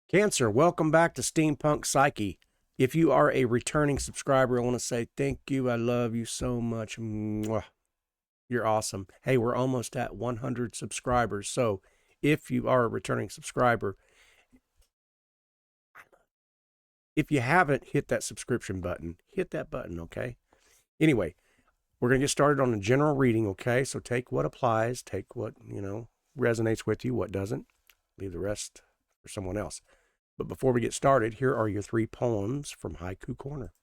Cancer, welcome back to Steampunk Psyche. If you are a returning subscriber, I want to say thank you. I love you so much. Mwah. You're awesome. Hey, we're almost at 100 subscribers. So if you are a returning subscriber, if you haven't hit that subscription button, hit that button, okay? Anyway, we're going to get started on a general reading, okay? So take what applies, take what, resonates with you, what doesn't. Leave the rest for someone else. But before we get started, here are your 3 poems from Haiku Corner.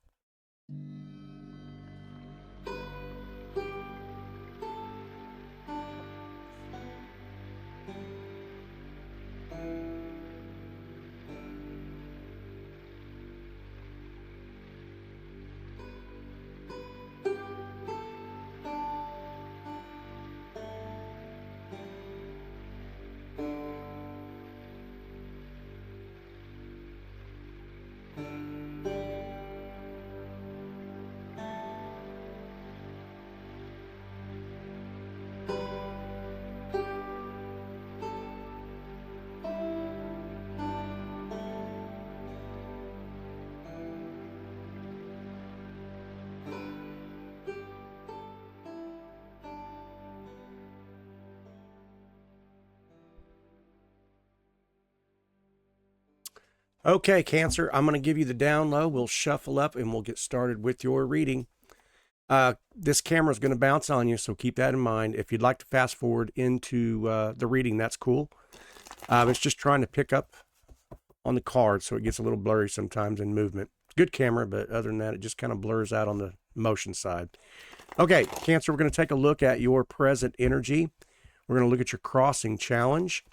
Okay, Cancer, I'm going to give you the down low. We'll shuffle up and we'll get started with your reading. This camera is going to bounce on you, so keep that in mind. If you'd like to fast forward into the reading, that's cool. It's just trying to pick up on the card, so it gets a little blurry sometimes in movement. Good camera, but other than that, it just kind of blurs out on the motion side. Okay, Cancer, we're going to take a look at your present energy. We're going to look at your crossing challenge.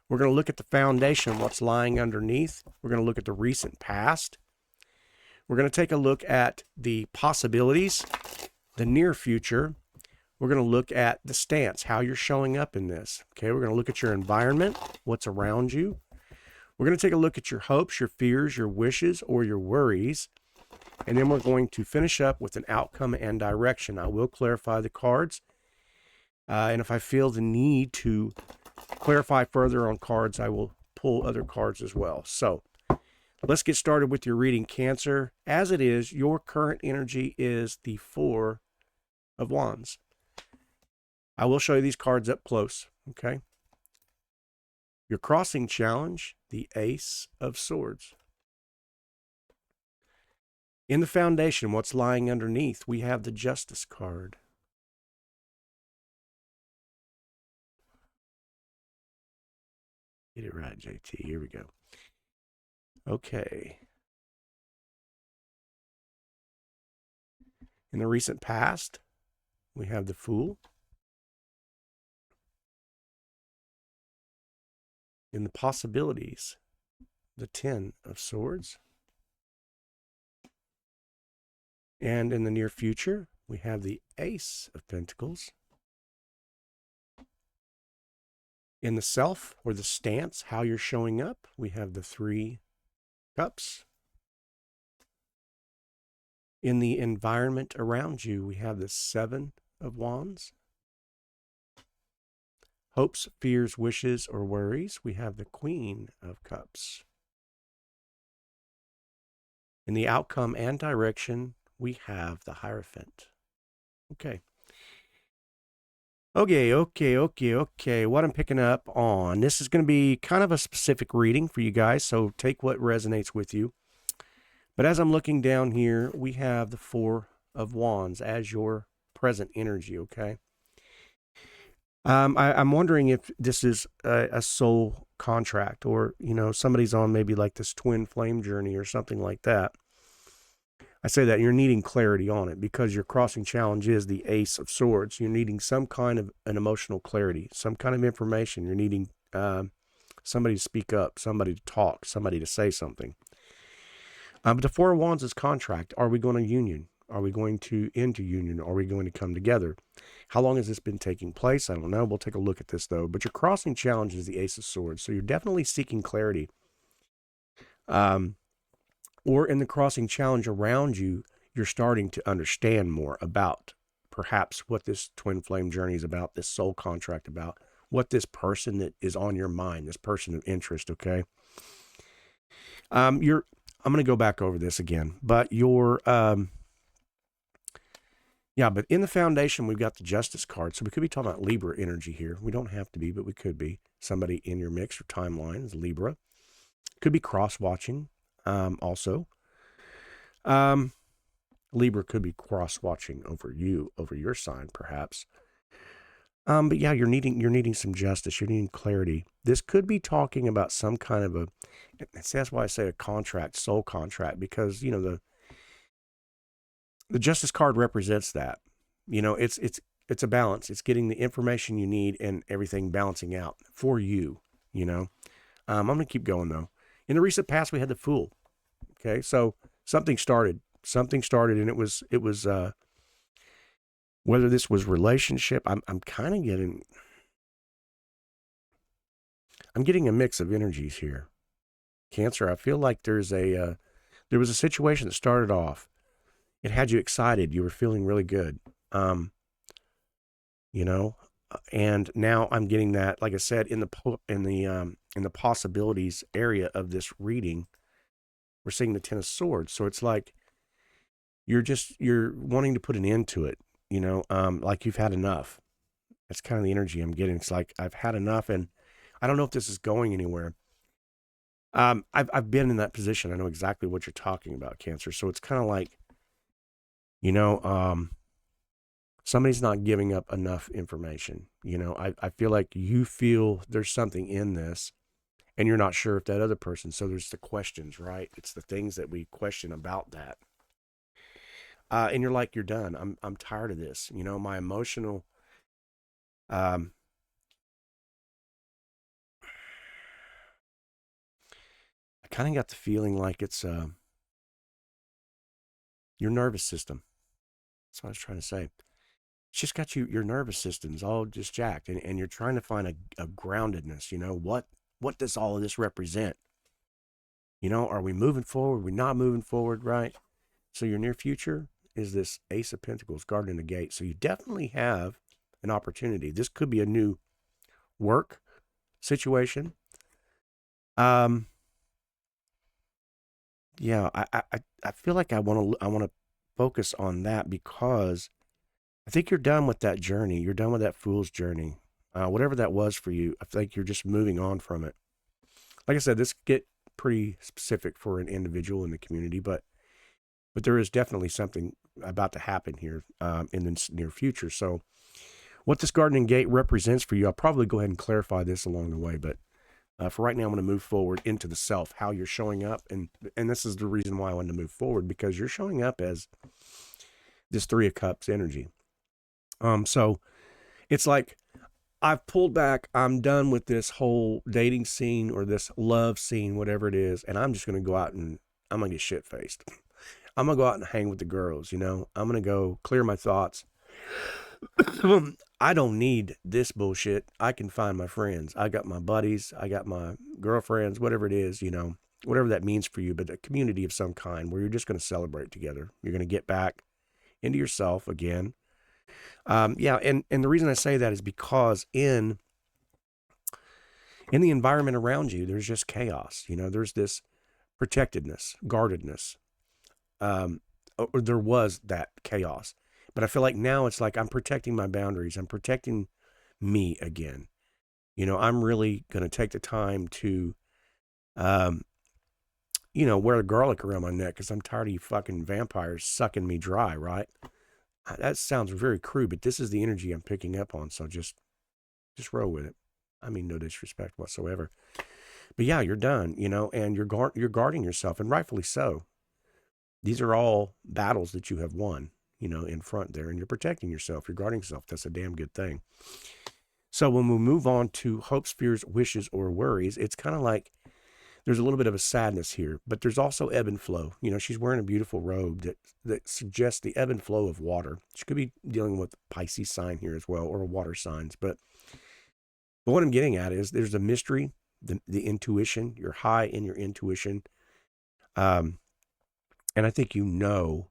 We're going to look at the foundation, what's lying underneath. We're going to look at the recent past. We're going to take a look at the possibilities, the near future. We're going to look at the stance, how you're showing up in this. Okay, we're going to look at your environment, what's around you. We're going to take a look at your hopes, your fears, your wishes, or your worries. And then we're going to finish up with an outcome and direction. I will clarify the cards. And if I feel the need to clarify further on cards, I will pull other cards as well. So let's get started with your reading, Cancer. As it is, your current energy is the 4 of Wands. I will show you these cards up close, okay? Your crossing challenge, the Ace of Swords. In the foundation, what's lying underneath, we have the Justice card. Get it right, JT. Here we go. Okay. In the recent past, we have the Fool. In the possibilities, the 10 of Swords. And in the near future, we have the Ace of Pentacles. In the self, or the stance, how you're showing up, we have the 3 cups. In the environment around you, we have the 7 of Wands. Hopes, fears, wishes, or worries, we have the Queen of Cups. In the outcome and direction, we have the Hierophant. Okay. Okay. What I'm picking up on, this is going to be kind of a specific reading for you guys, so take what resonates with you. But as I'm looking down here, we have the 4 of Wands as your present energy, okay? I'm wondering if this is a soul contract, or, somebody's on maybe like this twin flame journey or something like that. I say that you're needing clarity on it because your crossing challenge is the Ace of Swords. You're needing some kind of an emotional clarity, some kind of information. You're needing somebody to speak up, somebody to talk, somebody to say something. But the 4 of Wands is contract. Are we going to union? Are we going to into union? Are we going to come together? How long has this been taking place? I don't know. We'll take a look at this, though. But your crossing challenge is the Ace of Swords. So you're definitely seeking clarity. Or in the crossing challenge around you, you're starting to understand more about perhaps what this twin flame journey is about, this soul contract about, what this person that is on your mind, this person of interest, okay? I'm going to go back over this again, but yeah, but in the foundation, we've got the Justice card. So we could be talking about Libra energy here. We don't have to be, but we could be. Somebody in your mix or timeline is Libra. Could be cross-watching also. Libra could be cross-watching over your sign, perhaps. But yeah, you're needing some justice. You're needing clarity. This could be talking about some kind of that's why I say a contract, soul contract, because, the Justice card represents that. It's a balance. It's getting the information you need and everything balancing out for you, I'm going to keep going, though. In the recent past, we had the Fool. Okay, so something started, and it was whether this was relationship, I'm kind of getting a mix of energies here. Cancer, I feel like there was a situation that started off. It had you excited. You were feeling really good. And now I'm getting that, like I said, in the possibilities area of this reading, we're seeing the Ten of Swords. So it's like you're wanting to put an end to it, like you've had enough. That's kind of the energy I'm getting. It's like I've had enough, and I don't know if this is going anywhere. I've been in that position. I know exactly what you're talking about, Cancer. So it's kind of like, somebody's not giving up enough information. I feel like you feel there's something in this, and you're not sure if that other person. So there's the questions, right? It's the things that we question about that. And you're like, you're done. I'm tired of this. My emotional, I kind of got the feeling like it's your nervous system. That's what I was trying to say. It's just got your nervous system's all just jacked, and you're trying to find a groundedness. What does all of this represent? Are we moving forward? Are we not moving forward? Right. So your near future is this Ace of Pentacles guarding the gate. So you definitely have an opportunity. This could be a new work situation. Yeah, I feel like I want to focus on that, because I think you're done with that journey. You're done with that fool's journey. Whatever that was for you, I think you're just moving on from it. Like I said, this get pretty specific for an individual in the community, but there is definitely something about to happen here in the near future. So what this gardening gate represents for you, I'll probably go ahead and clarify this along the way, but for right now, I'm going to move forward into the self, how you're showing up. And this is the reason why I wanted to move forward, because you're showing up as this Three of Cups energy. So it's like, I've pulled back. I'm done with this whole dating scene or this love scene, whatever it is. And I'm just going to go out and I'm going to get shit faced. I'm going to go out and hang with the girls. I'm going to go clear my thoughts. I don't need this bullshit. I can find my friends. I got my buddies. I got my girlfriends, whatever it is, whatever that means for you, but a community of some kind where you're just going to celebrate together. You're going to get back into yourself again. Yeah. And the reason I say that is because in the environment around you, there's just chaos. There's this protectedness, guardedness. Or there was that chaos. But I feel like now it's like I'm protecting my boundaries. I'm protecting me again. I'm really going to take the time to, wear the garlic around my neck, because I'm tired of you fucking vampires sucking me dry, right? That sounds very crude, but this is the energy I'm picking up on. So just roll with it. I mean, no disrespect whatsoever. But yeah, you're done, and you're guarding yourself, and rightfully so. These are all battles that you have won, in front there, and you're protecting yourself. You're guarding yourself. That's a damn good thing. So when we move on to hopes, fears, wishes, or worries, it's kind of like there's a little bit of a sadness here, but there's also ebb and flow. She's wearing a beautiful robe that suggests the ebb and flow of water. She could be dealing with Pisces sign here as well, or water signs. But what I'm getting at is there's a mystery, the intuition. You're high in your intuition. And I think that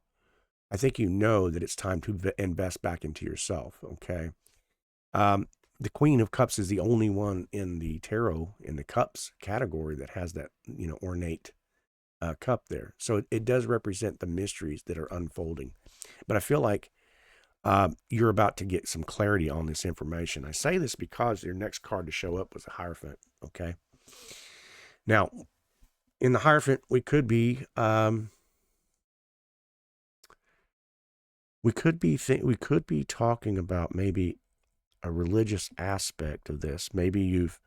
it's time to invest back into yourself. Okay. The Queen of Cups is the only one in the tarot, in the cups category, that has that, ornate cup there. So it does represent the mysteries that are unfolding. But I feel like you're about to get some clarity on this information. I say this because your next card to show up was a Hierophant. Okay. Now, in the Hierophant, we could be talking about maybe a religious aspect of this. Maybe you've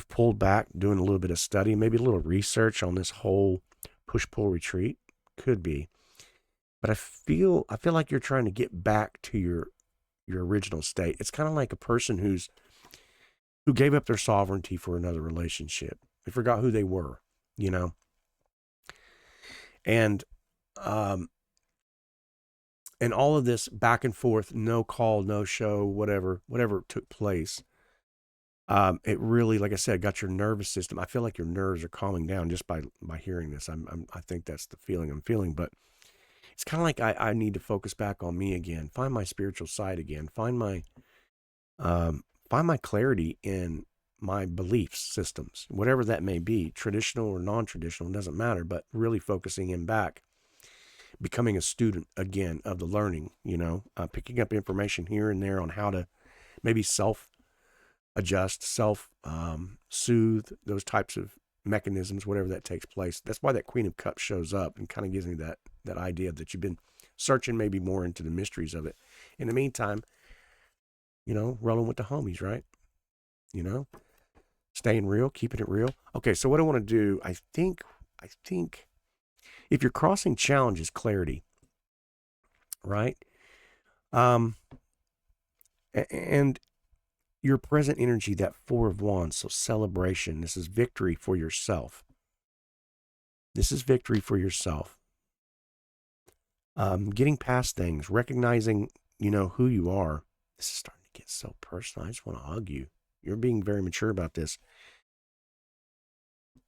pulled back, doing a little bit of study, maybe a little research on this whole push-pull retreat. Could be. But I feel like you're trying to get back to your original state. It's kind of like a person who gave up their sovereignty for another relationship. They forgot who they were, you know. And all of this back and forth, no call, no show, whatever took place. It really, like I said, got your nervous system. I feel like your nerves are calming down just by hearing this. I think that's the feeling I'm feeling, but it's kind of like I need to focus back on me again, find my spiritual side again, find my clarity in my belief systems, whatever that may be, traditional or non-traditional, doesn't matter, but really focusing in back, becoming a student again of the learning, picking up information here and there on how to maybe self-adjust, self-soothe, those types of mechanisms, whatever that takes place. That's why that Queen of Cups shows up and kind of gives me that idea that you've been searching maybe more into the mysteries of it. In the meantime, rolling with the homies, right? Staying real, keeping it real. Okay, so what I want to do, I think if you're crossing challenges, clarity, right? And your present energy, that Four of Wands, so celebration. This is victory for yourself. This is victory for yourself. Getting past things, recognizing, who you are. This is starting to get so personal. I just want to hug you. You're being very mature about this.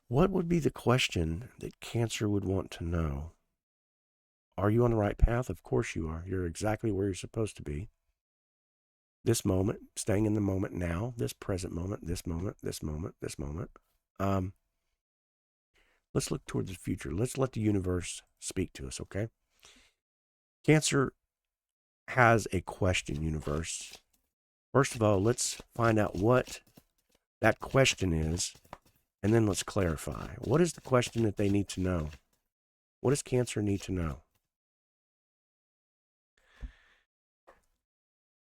What would be the question that Cancer would want to know? Are you on the right path? Of course you are. You're exactly where you're supposed to be. This moment, staying in the moment now, this present moment, this moment, this moment, this moment. Let's look towards the future. Let's let the universe speak to us, okay? Cancer has a question, universe. First of all, let's find out what that question is, and then let's clarify. What is the question that they need to know? What does Cancer need to know?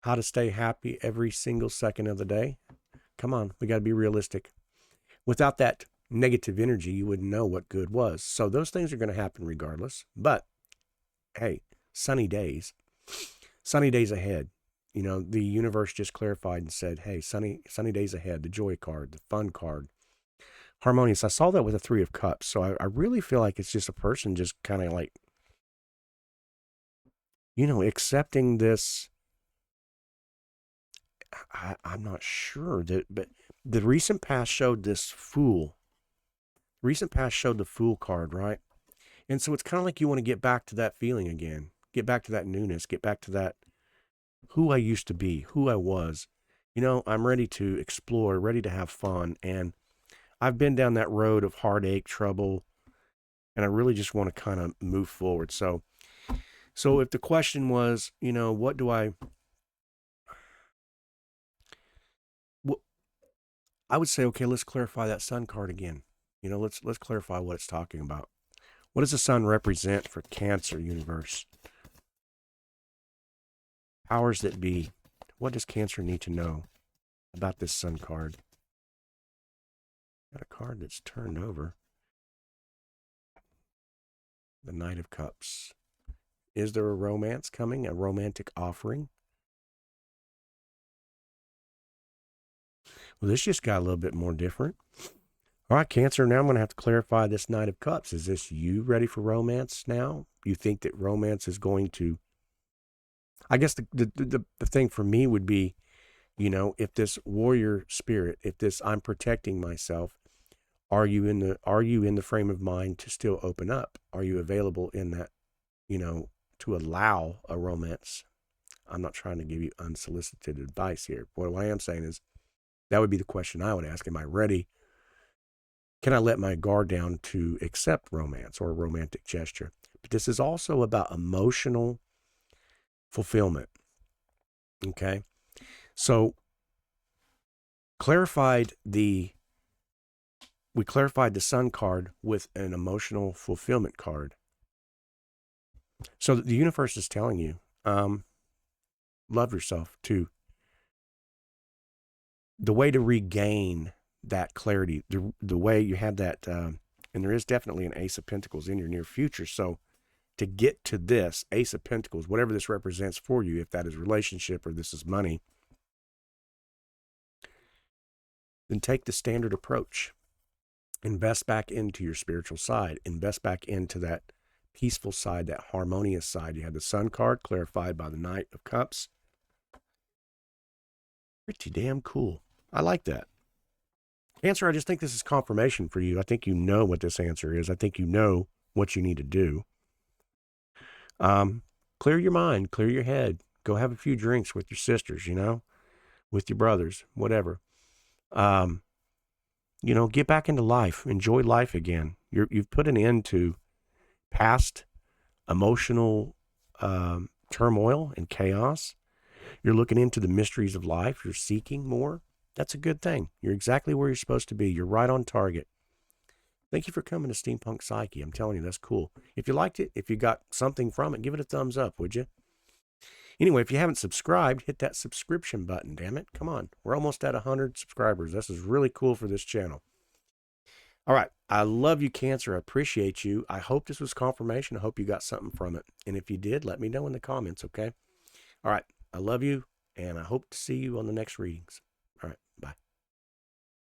How to stay happy every single second of the day? Come on, we got to be realistic. Without that negative energy, you wouldn't know what good was. So those things are going to happen regardless. But, hey, sunny days ahead. The universe just clarified and said, hey, sunny days ahead, the joy card, the fun card, harmonious. I saw that with a Three of Cups. So I really feel like it's just a person just kind of like, accepting this. I'm not sure but the recent past showed this Fool. Recent past showed the Fool card, right? And so it's kind of like you want to get back to that feeling again, get back to that newness, get back to that who I used to be, who I was. I'm ready to explore, ready to have fun. And I've been down that road of heartache, trouble, and I really just want to kind of move forward. So if the question was, what do I would say, okay, let's clarify that Sun card again. Let's clarify what it's talking about. What does the Sun represent for Cancer, universe? Powers that be. What does Cancer need to know about this Sun card? Got a card that's turned over. The Knight of Cups. Is there a romance coming? A romantic offering? Well, this just got a little bit more different. All right, Cancer, now I'm going to have to clarify this Knight of Cups. Is this you ready for romance now? You think that romance is going to... I guess the thing for me would be, if this warrior spirit, if this I'm protecting myself, are you in the frame of mind to still open up? Are you available in that, to allow a romance? I'm not trying to give you unsolicited advice here. What I am saying is, that would be the question I would ask. Am I ready Can I let my guard down to accept romance or a romantic gesture? But this is also about emotional fulfillment. Okay. So we clarified the Sun card with an emotional fulfillment card. So the universe is telling you, love yourself too. The way to regain that clarity, the way you had that, and there is definitely an Ace of Pentacles in your near future. So to get to this Ace of Pentacles, whatever this represents for you, if that is relationship or this is money, then take the standard approach. Invest back into your spiritual side. Invest back into that peaceful side, that harmonious side. You had the Sun card clarified by the Knight of Cups. Pretty damn cool. I like that. Cancer, I just think this is confirmation for you. I think you know what this answer is. I think you know what you need to do. Clear your mind, clear your head. Go have a few drinks with your sisters, you know, with your brothers, whatever. You know, get back into life. Enjoy life again. You've put an end to past emotional turmoil and chaos. You're looking into the mysteries of life. You're seeking more. That's a good thing. You're exactly where you're supposed to be. You're right on target. Thank you for coming to Steampunk Psyche. I'm telling you, that's cool. If you liked it, if you got something from it, give it a thumbs up, would you? Anyway, if you haven't subscribed, hit that subscription button, damn it. Come on. We're almost at 100 subscribers. This is really cool for this channel. All right. I love you, Cancer. I appreciate you. I hope this was confirmation. I hope you got something from it. And if you did, let me know in the comments, okay? All right. I love you, and I hope to see you on the next readings.